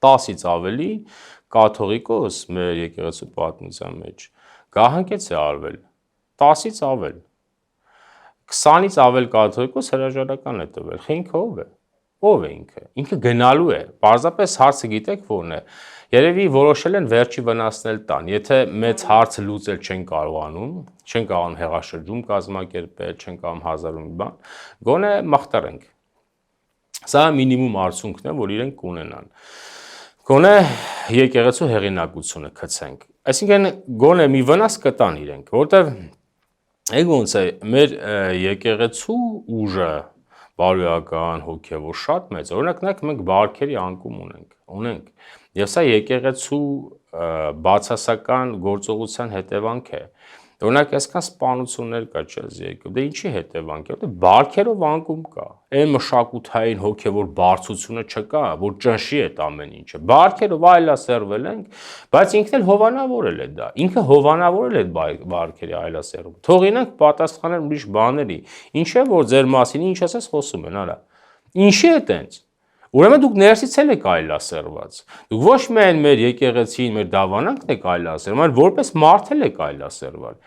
10-ից ավելի կաթողիկոս մեր եկեղեցու պատմության մեջ գահանքեց է արվել, 10-ից ավել, 20-ից ավել կաթողիկոս հրաժարական է տվել, ինքը ով է ինքը, ինքը գնալու է, պարզապես հարցը գիտեք որն է, երևի որոշել են վերջի վնասնել տան, եթե մեծ հարցը լուծել չեն կարողանում, չեն կարողանում հեղաշրջում կազմակերպել, չեն կարողանում հազար ու մի բան, գոնե մաղթարենք, սա մինիմում արդյունքն է, որ իրենք կունենան, գոնե եկեղեցու հեղինակությունը գցենք, այսինքն գոնե մի վնաս կտան իրենք, որտեվ Եկ ոնց է, մեր եկեղեցու ուժը բարոյական, հոգևոր շատ մեծ, օրինակ մենք բարքերի անկում ունենք, և սա եկեղեցու բացասական գործողության հետևանք է, օրինակ այսքան սպանություններ կա չես երկու, դե ինչի հետևանք է, որտեղ բարքերով անկում կա, այն մշակութային հոգևոր բարձրությունը չկա, որ ճնշի այդ ամեն ինչը, բարքերով այլասերվել ենք, բայց ինքն էլ հովանավորել է դա, ինքը հովանավորել է բարքերի այլասերումը, թող ինենք պատասխանել ուրիշ բաների, ինչ է որ ձեր մասին ինչ ասես խոսում են, արա, ինչի է տենց, ուրեմն դուք ներսից էլ եք այլասերված, դուք ոչ միայն մեր եկեղեցին, մեր դավանանքն եք այլասերված, այլ որպես մարդ էլ եք այլասերված,